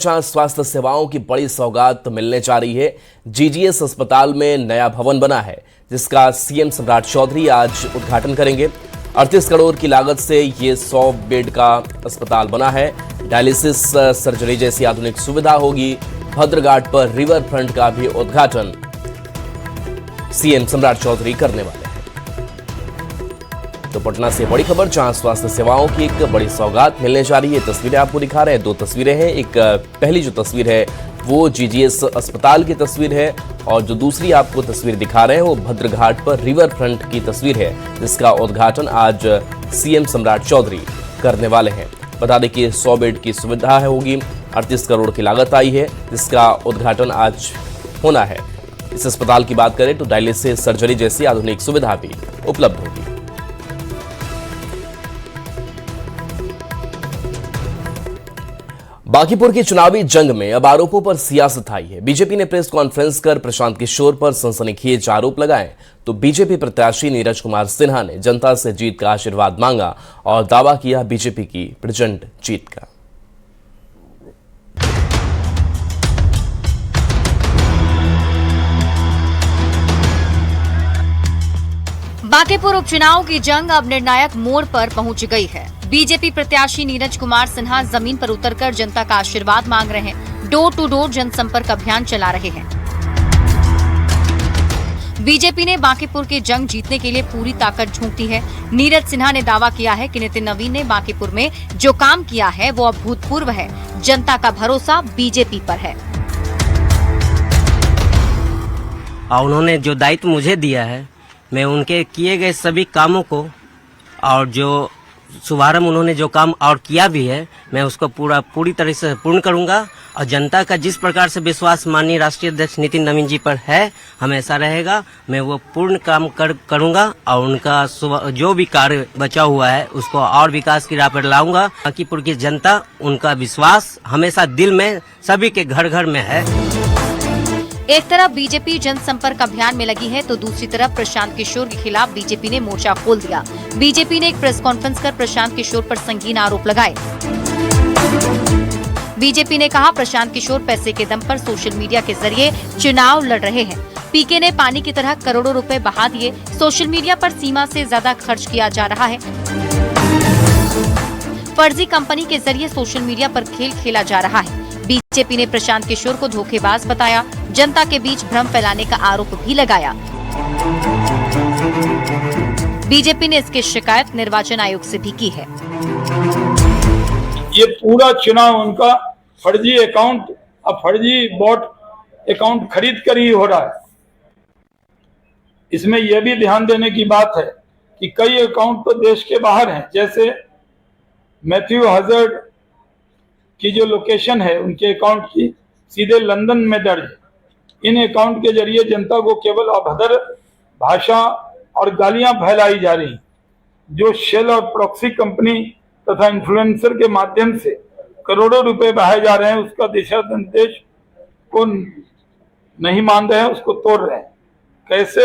स्वास्थ्य सेवाओं की बड़ी सौगात मिलने जा रही है। जीजीएस अस्पताल में नया भवन बना है, जिसका सीएम सम्राट चौधरी आज उद्घाटन करेंगे। 38 करोड़ की लागत से ये 100 बेड का अस्पताल बना है। डायलिसिस सर्जरी जैसी आधुनिक सुविधा होगी। भद्रघाट पर रिवर फ्रंट का भी उद्घाटन सीएम सम्राट चौधरी करने वाले हैं। तो पटना से बड़ी खबर, जहां स्वास्थ्य सेवाओं की एक बड़ी सौगात मिलने जा रही है। तस्वीरें आपको दिखा रहे हैं, दो तस्वीरें हैं। एक पहली जो तस्वीर है वो जीजीएस अस्पताल की तस्वीर है, और जो दूसरी आपको तस्वीर दिखा रहे हैं वो भद्रघाट पर रिवर फ्रंट की तस्वीर है, जिसका उद्घाटन आज सीएम सम्राट चौधरी करने वाले हैं। बता दें कि 100 बेड की सुविधा होगी। 38 करोड़ की लागत आई है, जिसका उद्घाटन आज होना है। इस अस्पताल की बात करें तो डायलिसिस सर्जरी जैसी आधुनिक सुविधा भी उपलब्ध होगी। बांकीपुर की चुनावी जंग में अब आरोपों पर सियासत आई है। बीजेपी ने प्रेस कॉन्फ्रेंस कर प्रशांत किशोर पर सनसनीखेज आरोप लगाए, तो बीजेपी प्रत्याशी नीरज कुमार सिन्हा ने जनता से जीत का आशीर्वाद मांगा और दावा किया बीजेपी की प्रचंड जीत का। बांकीपुर उपचुनाव की जंग अब निर्णायक मोड़ पर पहुंच गई है। बीजेपी प्रत्याशी नीरज कुमार सिन्हा जमीन पर उतरकर जनता का आशीर्वाद मांग रहे हैं। डोर टू डोर जनसंपर्क अभियान चला रहे हैं। बीजेपी ने बांकीपुर की जंग जीतने के लिए पूरी ताकत झोंक दी है। नीरज सिन्हा ने दावा किया है कि नितिन नवीन ने बांकीपुर में जो काम किया है वो अभूतपूर्व है। जनता का भरोसा बीजेपी पर है। उन्होंने जो दायित्व मुझे दिया है, मैं उनके किए गए सभी कामों को, और जो शुभारंभ उन्होंने जो काम और किया भी है, मैं उसको पूरी तरह से पूर्ण करूंगा। और जनता का जिस प्रकार से विश्वास माननीय राष्ट्रीय अध्यक्ष नितिन नवीन जी पर है, हमेशा रहेगा। मैं वो पूर्ण काम करूंगा और उनका जो भी कार्य बचा हुआ है उसको और विकास की राह पर लाऊंगा। बांकीपुर की जनता, उनका विश्वास हमेशा दिल में सभी के घर घर में है। एक तरफ बीजेपी जनसंपर्क अभियान में लगी है, तो दूसरी तरफ प्रशांत किशोर के खिलाफ बीजेपी ने मोर्चा खोल दिया। बीजेपी ने एक प्रेस कॉन्फ्रेंस कर प्रशांत किशोर पर संगीन आरोप लगाए। बीजेपी ने कहा, प्रशांत किशोर पैसे के दम पर सोशल मीडिया के जरिए चुनाव लड़ रहे हैं। पीके ने पानी की तरह करोड़ों रुपए बहा दिए। सोशल मीडिया पर सीमा से ज्यादा खर्च किया जा रहा है। फर्जी कंपनी के जरिए सोशल मीडिया पर खेल खेला जा रहा है। बीजेपी ने प्रशांत किशोर को धोखेबाज बताया। जनता के बीच भ्रम फैलाने का आरोप भी लगाया। बीजेपी ने इसकी शिकायत निर्वाचन आयोग से भी की है। ये पूरा चुनाव उनका फर्जी अकाउंट और फर्जी बॉट अकाउंट खरीद कर ही हो रहा है। इसमें यह भी ध्यान देने की बात है कि कई अकाउंट तो देश के बाहर हैं, जैसे मैथ्यू हजर्ड की जो लोकेशन है उनके अकाउंट की सीधे लंदन में दर्ज है। इन अकाउंट के जरिए जनता को केवल अभद्र भाषा और गालियां फैलाई जा रही, जो शेल और प्रॉक्सी कंपनी तथा इन्फ्लुएंसर के माध्यम से करोड़ों रुपए बहाए जा रहे हैं, उसका दिशा निर्देश को नहीं मान रहे हैं, उसको तोड़ रहे हैं। कैसे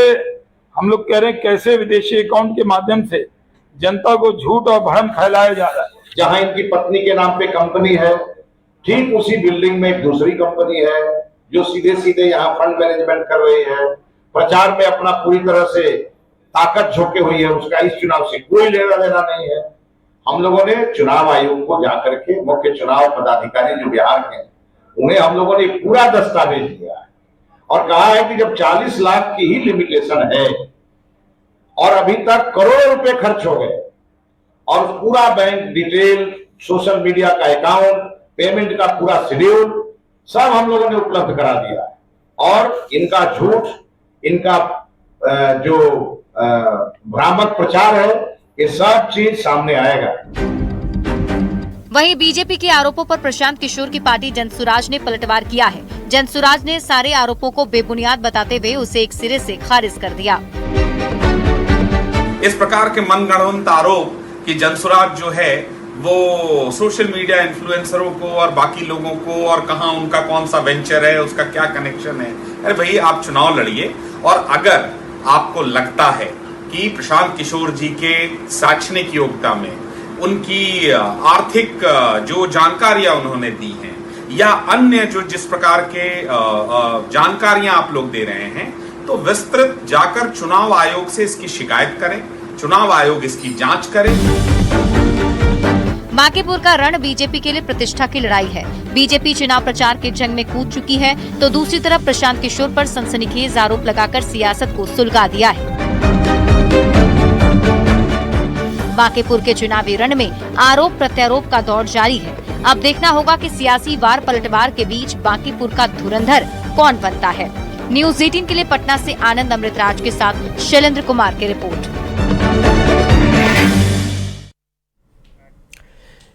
हम लोग कह रहे हैं, कैसे विदेशी अकाउंट के माध्यम से जनता को झूठ और भ्रम फैलाया जा रहा है। जहां इनकी पत्नी के नाम पे कंपनी है, ठीक उसी बिल्डिंग में एक दूसरी कंपनी है जो सीधे सीधे यहाँ फंड मैनेजमेंट कर रही है। प्रचार में अपना पूरी तरह से ताकत झोंके हुई है। उसका इस चुनाव से कोई लेना देना नहीं है। हम लोगों ने चुनाव आयोग को जाकर के मुख्य चुनाव पदाधिकारी जो बिहार के, उन्हें हम लोगों ने पूरा दस्तावेज दिया है और कहा है कि जब 40 लाख की ही लिमिटेशन है और अभी तक करोड़ों रुपए खर्च हो गए, और पूरा बैंक डिटेल, सोशल मीडिया का अकाउंट, पेमेंट का पूरा शेड्यूल सब हम लोगों ने उपलब्ध करा दिया है। और इनका झूठ, इनका जो भ्रामक प्रचार है, ये सब चीज सामने आएगा। वहीं बीजेपी के आरोपों पर प्रशांत किशोर की पार्टी जनसुराज ने पलटवार किया है। जनसुराज ने सारे आरोपों को बेबुनियाद बताते हुए उसे एक सिरे से खारिज कर दिया। इस प्रकार के मनगढ़ंत आरोप कि जनसुराज जो है वो सोशल मीडिया इन्फ्लुएंसरों को और बाकी लोगों को, और कहां उनका कौन सा वेंचर है, उसका क्या कनेक्शन है। अरे भाई, आप चुनाव लड़िए, और अगर आपको लगता है कि प्रशांत किशोर जी के शैक्षणिक योग्यता में, उनकी आर्थिक जो जानकारियां उन्होंने दी हैं, या अन्य जो जिस प्रकार के जानकारियां आप लोग दे रहे हैं, तो विस्तृत जाकर चुनाव आयोग से इसकी शिकायत करें, चुनाव आयोग इसकी जांच करे। बांकीपुर का रण बीजेपी के लिए प्रतिष्ठा की लड़ाई है। बीजेपी चुनाव प्रचार के जंग में कूद चुकी है, तो दूसरी तरफ प्रशांत किशोर पर सनसनीखेज आरोप लगाकर सियासत को सुलगा दिया है। बांकीपुर के चुनावी रण में आरोप प्रत्यारोप का दौर जारी है। अब देखना होगा कि सियासी वार पलटवार के बीच बांकीपुर का धुरंधर कौन बनता है। न्यूज 18 के लिए पटना से आनंद अमृतराज के साथ शैलेंद्र कुमार की रिपोर्ट।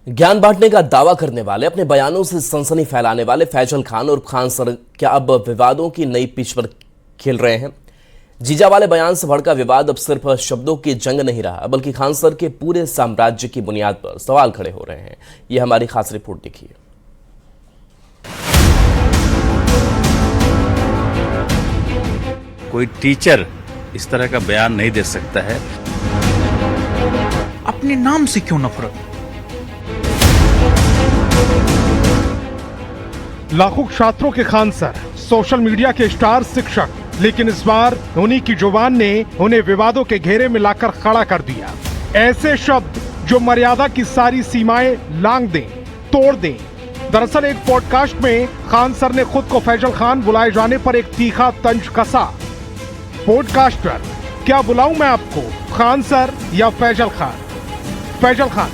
ज्ञान बांटने का दावा करने वाले, अपने बयानों से सनसनी फैलाने वाले फैजल खान और खान सर क्या अब विवादों की नई पिच पर खेल रहे हैं? जीजा वाले बयान से भड़का विवाद अब सिर्फ शब्दों की जंग नहीं रहा, बल्कि खान सर के पूरे साम्राज्य की बुनियाद पर सवाल खड़े हो रहे हैं। ये हमारी खास रिपोर्ट देखिए। कोई टीचर इस तरह का बयान नहीं दे सकता है। अपने नाम से क्यों नफरत? लाखों छात्रों के खान सर, सोशल मीडिया के स्टार शिक्षक, लेकिन इस बार उन्हीं की जुबान ने उन्हें विवादों के घेरे में लाकर खड़ा कर दिया। ऐसे शब्द जो मर्यादा की सारी सीमाएं लांघ दें, तोड़ दें। दरअसल एक पॉडकास्ट में खान सर ने खुद को फैजल खान बुलाए जाने पर एक तीखा तंज कसा। पॉडकास्टर, क्या बुलाऊं मैं आपको, खान सर या फैजल खान? फैजल खान,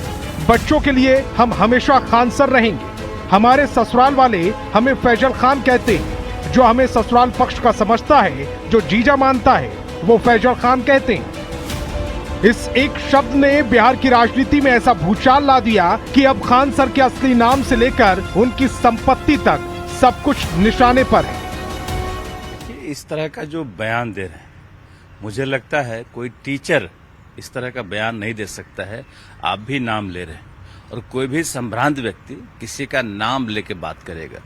बच्चों के लिए हम हमेशा खान सर रहेंगे। हमारे ससुराल वाले हमें फैजल खान कहते हैं। जो हमें ससुराल पक्ष का समझता है, जो जीजा मानता है, वो फैजल खान कहते हैं। इस एक शब्द ने बिहार की राजनीति में ऐसा भूचाल ला दिया कि अब खान सर के असली नाम से लेकर उनकी संपत्ति तक सब कुछ निशाने पर है। इस तरह का जो बयान दे रहे हैं, मुझे लगता है कोई टीचर इस तरह का बयान नहीं दे सकता है। आप भी नाम ले रहे हैं, और कोई भी संभ्रांत व्यक्ति किसी का नाम लेके बात करेगा,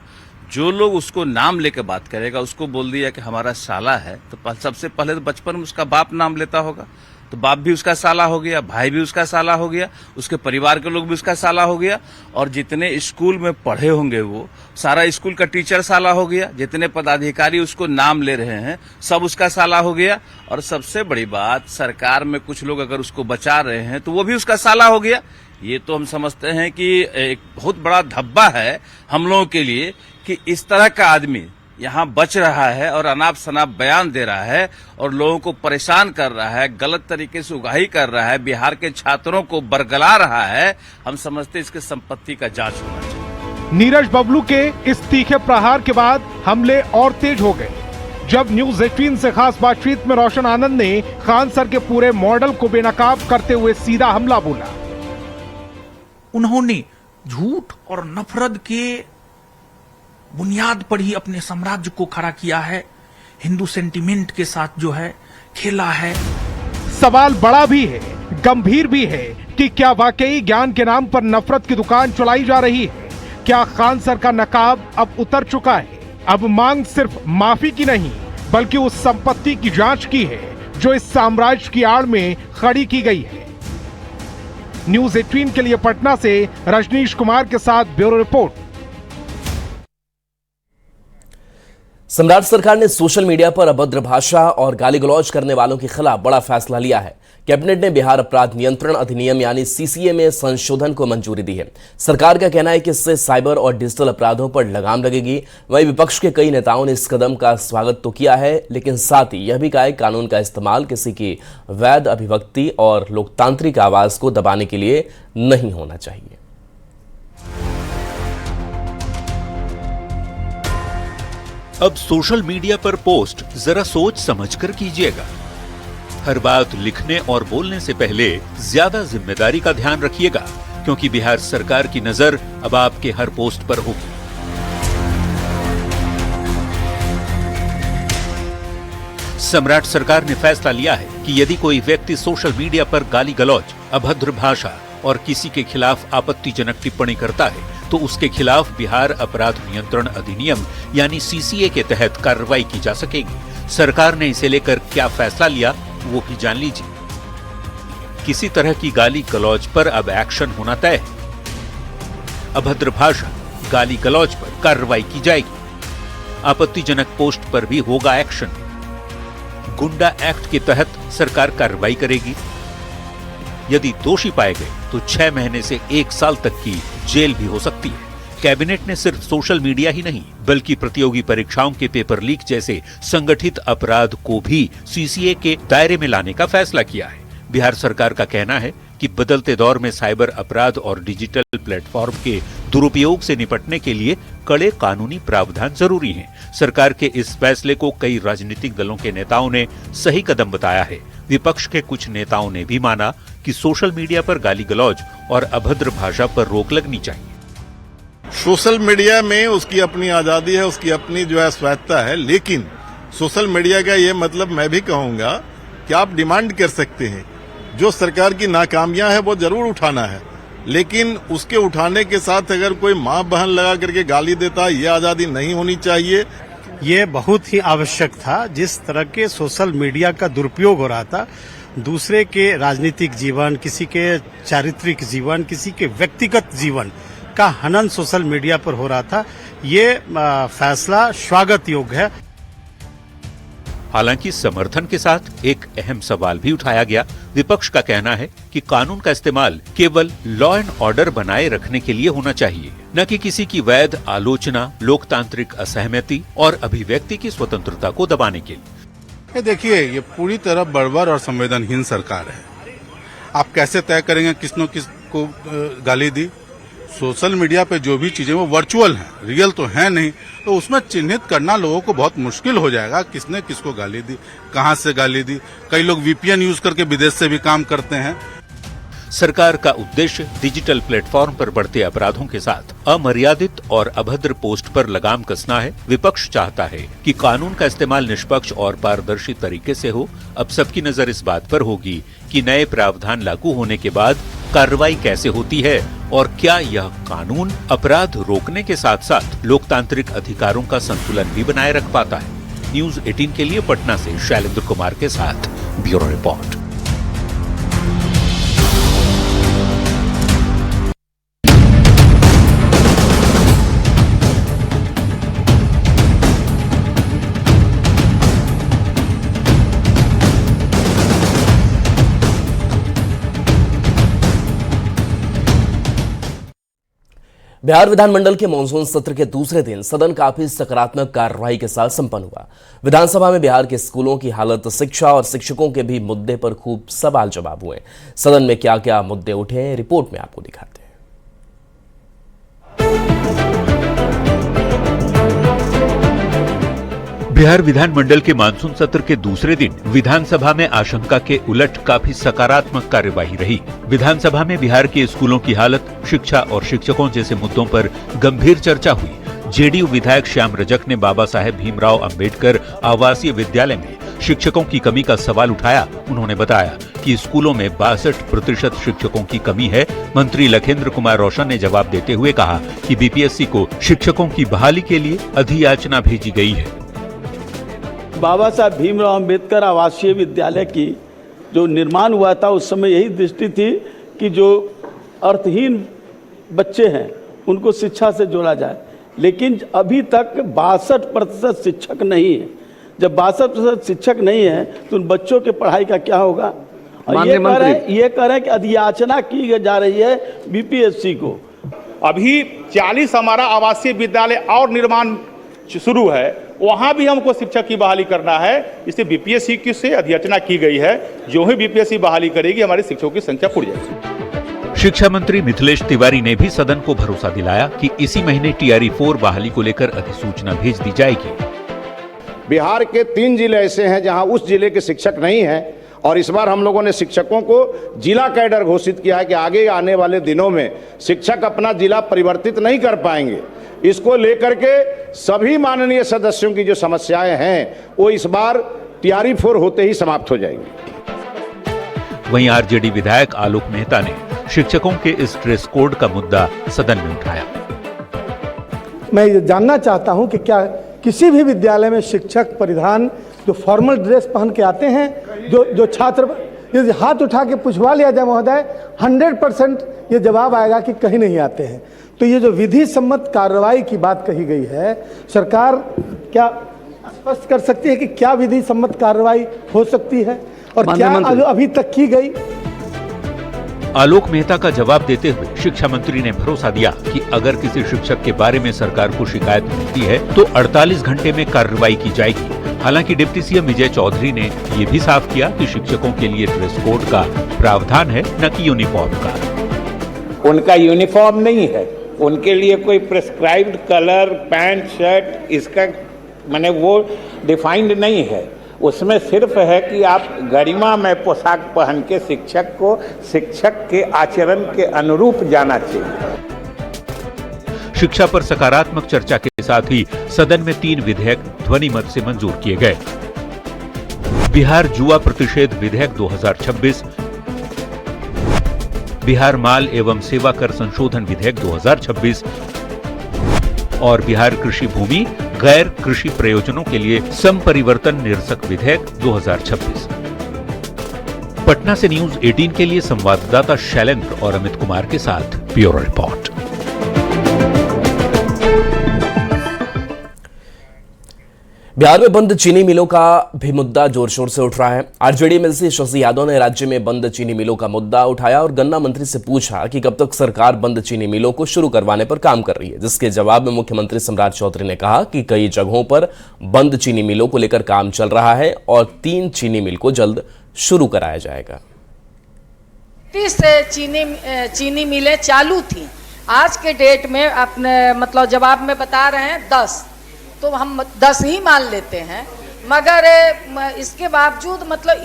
जो लोग उसको नाम लेके बात करेगा, उसको बोल दिया कि हमारा साला है, तो सबसे पहले तो बचपन में उसका बाप नाम लेता होगा, तो बाप भी उसका साला हो गया, भाई भी उसका साला हो गया, उसके परिवार के लोग भी उसका साला हो गया, और जितने स्कूल में पढ़े होंगे वो सारा स्कूल का टीचर साला हो गया, जितने पदाधिकारी उसको नाम ले रहे हैं सब उसका साला हो गया। और सबसे बड़ी बात, सरकार में कुछ लोग अगर उसको बचा रहे हैं तो वो भी उसका साला हो गया। ये तो हम समझते हैं कि एक बहुत बड़ा धब्बा है हम लोगों के लिए कि इस तरह का आदमी यहाँ बच रहा है और अनाप शनाप बयान दे रहा है और लोगों को परेशान कर रहा है, गलत तरीके से उगाही कर रहा है, बिहार के छात्रों को बरगला रहा है। हम समझते हैं इसकी संपत्ति का जांच होना चाहिए। नीरज बबलू के इस तीखे प्रहार के बाद हमले और तेज हो गए, जब न्यूज 18 से खास बातचीत में रोशन आनंद ने खान सर के पूरे मॉडल को बेनकाब करते हुए सीधा हमला बोला। उन्होंने झूठ और नफरत के बुनियाद पर ही अपने साम्राज्य को खड़ा किया है, हिंदू सेंटिमेंट के साथ जो है खेला है। सवाल बड़ा भी है, गंभीर भी है कि क्या वाकई ज्ञान के नाम पर नफरत की दुकान चलाई जा रही है? क्या खान सर का नकाब अब उतर चुका है? अब मांग सिर्फ माफी की नहीं, बल्कि उस संपत्ति की जांच की है जो इस साम्राज्य की आड़ में खड़ी की गई है। न्यूज 18 के लिए पटना से रजनीश कुमार के साथ ब्यूरो रिपोर्ट। सम्राट सरकार ने सोशल मीडिया पर अभद्र भाषा और गाली गलौज करने वालों के खिलाफ बड़ा फैसला लिया है। कैबिनेट ने बिहार अपराध नियंत्रण अधिनियम यानी सीसीए में संशोधन को मंजूरी दी है। सरकार का कहना है कि इससे साइबर और डिजिटल अपराधों पर लगाम लगेगी। वहीं विपक्ष के कई नेताओं ने इस कदम का स्वागत तो किया है, लेकिन साथ ही यह भी कहा है कानून का इस्तेमाल किसी की वैध अभिव्यक्ति और लोकतांत्रिक आवाज को दबाने के लिए नहीं होना चाहिए। अब सोशल मीडिया पर पोस्ट जरा सोच समझकर कीजिएगा। हर बात लिखने और बोलने से पहले ज्यादा जिम्मेदारी का ध्यान रखिएगा, क्योंकि बिहार सरकार की नजर अब आपके हर पोस्ट पर होगी। सम्राट सरकार ने फैसला लिया है कि यदि कोई व्यक्ति सोशल मीडिया पर गाली गलौज, अभद्र भाषा और किसी के खिलाफ आपत्तिजनक टिप्पणी करता है तो उसके खिलाफ बिहार अपराध नियंत्रण अधिनियम यानी सीसीए के तहत कार्रवाई की जा सकेगी। सरकार ने इसे लेकर क्या फैसला लिया वो भी जान लीजिए। किसी तरह की गाली गलौज पर अब एक्शन होना तय है। अभद्र भाषा, गाली गलौज पर कार्रवाई की जाएगी। आपत्तिजनक पोस्ट पर भी होगा एक्शन। गुंडा एक्ट के तहत सरकार कार्रवाई करेगी। यदि दोषी पाए गए तो 6 महीने से 1 साल तक की जेल भी हो सकती है। कैबिनेट ने सिर्फ सोशल मीडिया ही नहीं बल्कि प्रतियोगी परीक्षाओं के पेपर लीक जैसे संगठित अपराध को भी सीसीए के दायरे में लाने का फैसला किया है। बिहार सरकार का कहना है कि बदलते दौर में साइबर अपराध और डिजिटल प्लेटफॉर्म के दुरुपयोग से निपटने के लिए कड़े कानूनी प्रावधान जरूरी हैं। सरकार के इस फैसले को कई राजनीतिक दलों के नेताओं ने सही कदम बताया है। विपक्ष के कुछ नेताओं ने भी माना कि सोशल मीडिया पर गाली गलौज और अभद्र भाषा पर रोक लगनी चाहिए। सोशल मीडिया में उसकी अपनी आजादी है, उसकी अपनी जो है स्वायत्ता है, लेकिन सोशल मीडिया का ये मतलब मैं भी कहूंगा कि आप डिमांड कर सकते हैं। जो सरकार की नाकामियां हैं वो जरूर उठाना है, लेकिन उसके उठाने के साथ अगर कोई मां बहन लगा करके गाली देता है, ये आजादी नहीं होनी चाहिए। ये बहुत ही आवश्यक था। जिस तरह के सोशल मीडिया का दुरुपयोग हो रहा था, दूसरे के राजनीतिक जीवन, किसी के चारित्रिक जीवन, किसी के व्यक्तिगत जीवन का हनन सोशल मीडिया पर हो रहा था, ये फैसला स्वागत योग्य है। हालांकि समर्थन के साथ एक अहम सवाल भी उठाया गया। विपक्ष का कहना है कि कानून का इस्तेमाल केवल लॉ एंड ऑर्डर बनाए रखने के लिए होना चाहिए, न कि किसी की वैध आलोचना, लोकतांत्रिक असहमति और अभिव्यक्ति की स्वतंत्रता को दबाने के लिए। देखिए, ये पूरी तरह बर्बर और संवेदनहीन सरकार है। आप कैसे तय करेंगे किसने किसको गाली दी? सोशल मीडिया पे जो भी चीजें वो वर्चुअल हैं, रियल तो है नहीं, तो उसमें चिन्हित करना लोगों को बहुत मुश्किल हो जाएगा किसने किसको गाली दी, कहां से गाली दी। कई लोग वीपीएन यूज करके विदेश से भी काम करते हैं। सरकार का उद्देश्य डिजिटल प्लेटफॉर्म पर बढ़ते अपराधों के साथ अमर्यादित और अभद्र पोस्ट पर लगाम कसना है। विपक्ष चाहता है कि कानून का इस्तेमाल निष्पक्ष और पारदर्शी तरीके से हो। अब सबकी नजर इस बात पर होगी कि नए प्रावधान लागू होने के बाद कार्रवाई कैसे होती है और क्या यह कानून अपराध रोकने के साथ साथ लोकतांत्रिक अधिकारों का संतुलन भी बनाए रख पाता है। न्यूज 18 के लिए पटना से शैलेंद्र कुमार के साथ ब्यूरो रिपोर्ट। बिहार विधानमंडल के मानसून सत्र के दूसरे दिन सदन काफी सकारात्मक कार्रवाई के साथ संपन्न हुआ। विधानसभा में बिहार के स्कूलों की हालत, शिक्षा और शिक्षकों के भी मुद्दे पर खूब सवाल जवाब हुए। सदन में क्या क्या मुद्दे उठे हैं, रिपोर्ट में आपको दिखाते हैं। बिहार विधानमंडल के मानसून सत्र के दूसरे दिन विधानसभा में आशंका के उलट काफी सकारात्मक कार्यवाही रही। विधानसभा में बिहार के स्कूलों की हालत, शिक्षा और शिक्षकों जैसे मुद्दों पर गंभीर चर्चा हुई। जेडीयू विधायक श्याम रजक ने बाबा साहेब भीमराव अंबेडकर आवासीय विद्यालय में शिक्षकों की कमी का सवाल उठाया। उन्होंने बताया कि स्कूलों में 62% शिक्षकों की कमी है। मंत्री लखेंद्र कुमार रोशन ने जवाब देते हुए कहा कि बीपीएससी को शिक्षकों की बहाली के लिए अधियाचना भेजी गई है। बाबा साहब भीमराव अंबेडकर आवासीय विद्यालय की जो निर्माण हुआ था, उस समय यही दृष्टि थी कि जो अर्थहीन बच्चे हैं उनको शिक्षा से जोड़ा जाए, लेकिन अभी तक 62% शिक्षक नहीं है। जब 62% शिक्षक नहीं है तो उन बच्चों के पढ़ाई का क्या होगा? और ये कह रहे हैं कि अधियाचना की जा रही है बीपीएससी को। अभी 40 हमारा आवासीय विद्यालय और निर्माण शुरू है, वहां भी हमको शिक्षक की बहाली करना है। इसे बीपीएससी की से अधियाचना की गई है। जो ही बीपीएससी बहाली करेगी हमारे शिक्षकों की संख्या बढ़ जाएगी। शिक्षा मंत्री मिथिलेश तिवारी ने भी सदन को भरोसा दिलाया कि इसी महीने टीआरई 4 बहाली को लेकर अधिसूचना भेज दी जाएगी। बिहार के 3 जिले ऐसे हैं जहां उस जिले के शिक्षक नहीं हैं, और इस बार हम लोगों ने शिक्षकों को जिला कैडर घोषित किया है कि आगे आने वाले दिनों में शिक्षक अपना जिला परिवर्तित नहीं कर पाएंगे। इसको लेकर के सभी माननीय सदस्यों की जो समस्याएं हैं वो इस बार टीआरई 4 होते ही समाप्त हो जाएंगी। वहीं आरजेडी विधायक आलोक मेहता ने शिक्षकों के इस ड्रेस कोड का मुद्दा सदन में उठाया। मैं ये जानना चाहता हूं कि क्या किसी भी विद्यालय में शिक्षक परिधान जो फॉर्मल ड्रेस पहन के आते हैं, जो छात्र यदि हाथ उठा के पूछवा लिया जाए महोदय, 100% ये जवाब आएगा कि कहीं नहीं आते हैं। तो ये जो विधि सम्मत कार्रवाई की बात कही गई है, सरकार क्या स्पष्ट कर सकती है कि क्या विधि सम्मत कार्रवाई हो सकती है और क्या अभी तक की गई? आलोक मेहता का जवाब देते हुए शिक्षा मंत्री ने भरोसा दिया कि अगर किसी शिक्षक के बारे में सरकार को शिकायत मिलती है तो 48 घंटे में कार्रवाई की जाएगी। हालांकि डिप्टी सीएम विजय चौधरी ने ये भी साफ किया कि शिक्षकों के लिए ड्रेस कोड का प्रावधान है, न कि यूनिफॉर्म का। उनका यूनिफॉर्म नहीं है, उनके लिए कोई प्रिस्क्राइब्ड कलर पैंट शर्ट इसका माने वो डिफाइंड नहीं है। उसमें सिर्फ है कि आप गरिमा में पोशाक पहन के शिक्षक के आचरण के अनुरूप जाना चाहिए। शिक्षा पर सकारात्मक चर्चा के साथ ही सदन में 3 विधेयक ध्वनि मत से मंजूर किए गए। बिहार जुआ प्रतिषेध विधेयक 2026, बिहार माल एवं सेवा कर संशोधन विधेयक 2026 और बिहार कृषि भूमि गैर कृषि प्रयोजनों के लिए संपरिवर्तन निरसक विधेयक 2026। पटना से न्यूज 18 के लिए संवाददाता शैलेंद्र और अमित कुमार के साथ ब्यूरो रिपोर्ट। बिहार में बंद चीनी मिलों का भी मुद्दा जोर शोर से उठ रहा है। आरजेडी एमएलसी शशि यादव ने राज्य में बंद चीनी मिलों का मुद्दा उठाया और गन्ना मंत्री से पूछा कि कब तक सरकार बंद चीनी मिलों को शुरू करवाने पर काम कर रही है, जिसके जवाब में मुख्यमंत्री सम्राट चौधरी ने कहा कि कई जगहों पर बंद चीनी मिलों को लेकर काम चल रहा है और 3 चीनी मिल को जल्द शुरू कराया जाएगा। 30 चीनी मिलें चालू थी, आज के डेट में अपने मतलब जवाब में बता रहे हैं 10, तो हम 10 ही मान लेते हैं। मगर इसके बावजूद मतलब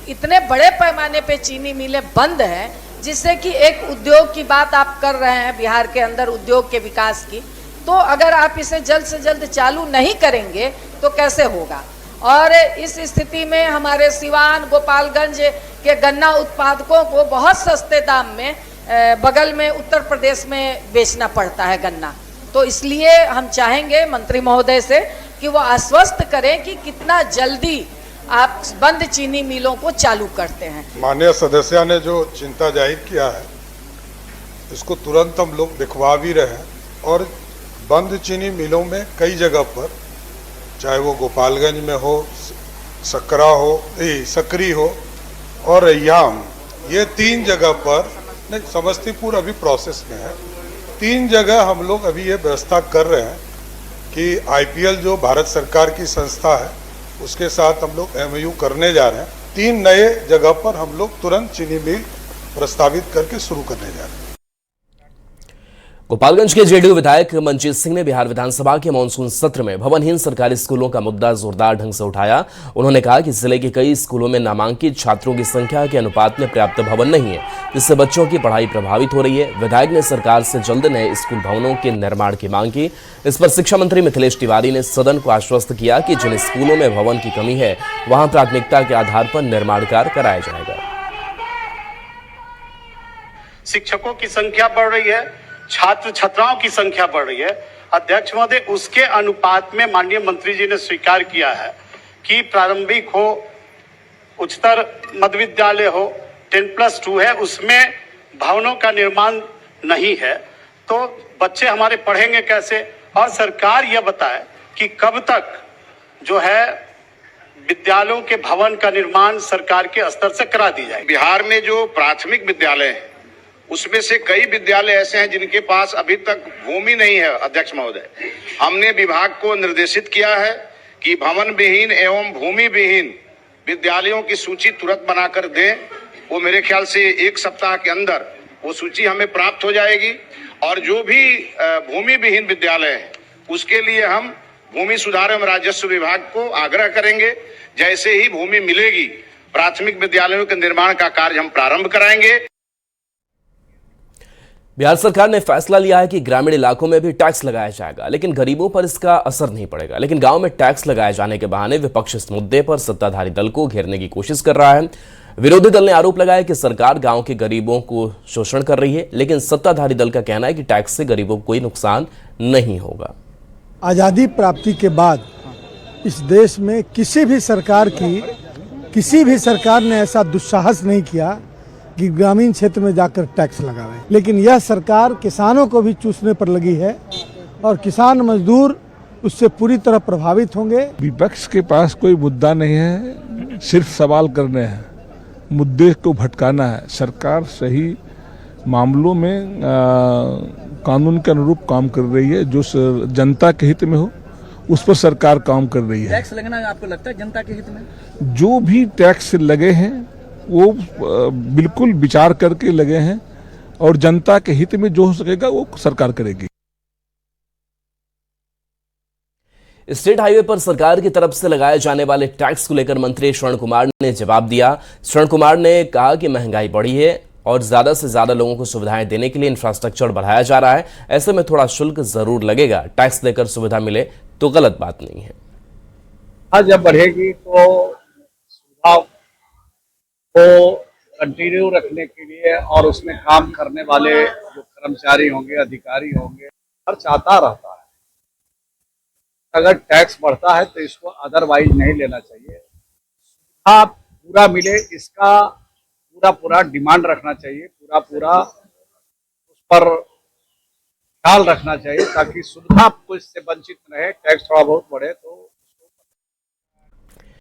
इतने बड़े पैमाने पे चीनी मिलें बंद हैं, जिससे कि एक उद्योग की बात आप कर रहे हैं बिहार के अंदर उद्योग के विकास की, तो अगर आप इसे जल्द से जल्द चालू नहीं करेंगे तो कैसे होगा। और इस स्थिति में हमारे सिवान गोपालगंज के गन्ना उत्पादकों को बहुत सस्ते दाम में बगल में उत्तर प्रदेश में बेचना पड़ता है गन्ना। तो इसलिए हम चाहेंगे मंत्री महोदय से कि वो आश्वस्त करें कि कितना जल्दी आप बंद चीनी मिलों को चालू करते हैं। माननीय सदस्य ने जो चिंता जाहिर किया है इसको तुरंत हम लोग दिखवा भी रहे हैं और बंद चीनी मिलों में कई जगह पर, चाहे वो गोपालगंज में हो, सकरी हो और रैयाम, ये 3 जगह पर, नहीं समस्तीपुर अभी प्रोसेस में है, 3 जगह हम लोग अभी ये व्यवस्था कर रहे हैं कि IPL जो भारत सरकार की संस्था है उसके साथ हम लोग MOU करने जा रहे हैं। 3 नए जगह पर हम लोग तुरंत चीनी मिल प्रस्तावित करके शुरू करने जा रहे हैं। गोपालगंज के जेडीयू विधायक मनजीत सिंह ने बिहार विधानसभा के मानसून सत्र में भवनहीन सरकारी स्कूलों का मुद्दा जोरदार ढंग से उठाया। उन्होंने कहा कि जिले के कई स्कूलों में नामांकित छात्रों की संख्या के अनुपात में पर्याप्त भवन नहीं है, जिससे बच्चों की पढ़ाई प्रभावित हो रही है। विधायक ने सरकार से जल्द नए स्कूल भवनों के निर्माण की मांग की। इस पर शिक्षा मंत्री मिथिलेश तिवारी ने सदन को आश्वस्त किया कि जिन स्कूलों में भवन की कमी है वहां प्राथमिकता के आधार पर निर्माण कार्य कराया जाएगा। शिक्षकों की संख्या बढ़ रही है, छात्र छात्राओं की संख्या बढ़ रही है। अध्यक्ष महोदय, उसके अनुपात में माननीय मंत्री जी ने स्वीकार किया है कि प्रारंभिक हो, उच्चतर मध्य विद्यालय हो, 10+2 है, उसमें भवनों का निर्माण नहीं है, तो बच्चे हमारे पढ़ेंगे कैसे। और सरकार यह बताए कि कब तक जो है विद्यालयों के भवन का निर्माण सरकार के स्तर से करा दी जाए। बिहार में जो प्राथमिक विद्यालय है उसमें से कई विद्यालय ऐसे हैं जिनके पास अभी तक भूमि नहीं है। अध्यक्ष महोदय, हमने विभाग को निर्देशित किया है कि भवन विहीन एवं भूमि विहीन विद्यालयों की सूची तुरंत बनाकर दें। वो मेरे ख्याल से 1 सप्ताह के अंदर वो सूची हमें प्राप्त हो जाएगी और जो भी भूमि विहीन विद्यालय है उसके लिए हम भूमि सुधार एवं राजस्व विभाग को आग्रह करेंगे, जैसे ही भूमि मिलेगी प्राथमिक विद्यालयों के निर्माण का कार्य हम प्रारंभ कराएंगे। बिहार सरकार ने फैसला लिया है कि ग्रामीण इलाकों में भी टैक्स लगाया जाएगा, लेकिन गरीबों पर इसका असर नहीं पड़ेगा। लेकिन गांव में टैक्स लगाए जाने के बहाने विपक्ष इस मुद्दे पर सत्ताधारी दल को घेरने की कोशिश कर रहा है। विरोधी दल ने आरोप लगाया कि सरकार गांव के गरीबों को शोषण कर रही है, लेकिन सत्ताधारी दल का कहना है कि टैक्स से गरीबों को कोई नुकसान नहीं होगा। आज़ादी प्राप्ति के बाद इस देश में किसी भी सरकार की किसी भी सरकार ने ऐसा दुस्साहस नहीं किया कि ग्रामीण क्षेत्र में जाकर टैक्स लगावे, लेकिन यह सरकार किसानों को भी चूसने पर लगी है और किसान मजदूर उससे पूरी तरह प्रभावित होंगे। विपक्ष के पास कोई मुद्दा नहीं है, सिर्फ सवाल करने हैं, मुद्दे को भटकाना है। सरकार सही मामलों में कानून के अनुरूप काम कर रही है, जो जनता के हित में हो उस पर सरकार काम कर रही है। टैक्स लगना आपको लगता है जनता के हित में? जो भी टैक्स लगे हैं वो बिल्कुल विचार करके लगे हैं और जनता के हित में जो हो सकेगा वो सरकार करेगी। स्टेट हाईवे पर सरकार की तरफ से लगाए जाने वाले टैक्स को लेकर मंत्री श्रवण कुमार ने जवाब दिया। श्रवण कुमार ने कहा कि महंगाई बढ़ी है और ज्यादा से ज्यादा लोगों को सुविधाएं देने के लिए इंफ्रास्ट्रक्चर बढ़ाया जा रहा है, ऐसे में थोड़ा शुल्क जरूर लगेगा। टैक्स देकर सुविधा मिले तो गलत बात नहीं है। जब बढ़ेगी तो सुविधा को कंटिन्यू रखने के लिए और उसमें काम करने वाले जो कर्मचारी होंगे, अधिकारी होंगे, खर्च आता रहता है। अगर टैक्स बढ़ता है तो इसको अदरवाइज नहीं लेना चाहिए। सुविधा पूरा मिले इसका पूरा डिमांड रखना चाहिए, पूरा उस पर ख्याल रखना चाहिए ताकि सुविधा को इससे वंचित रहे। टैक्स थोड़ा बहुत बढ़े तो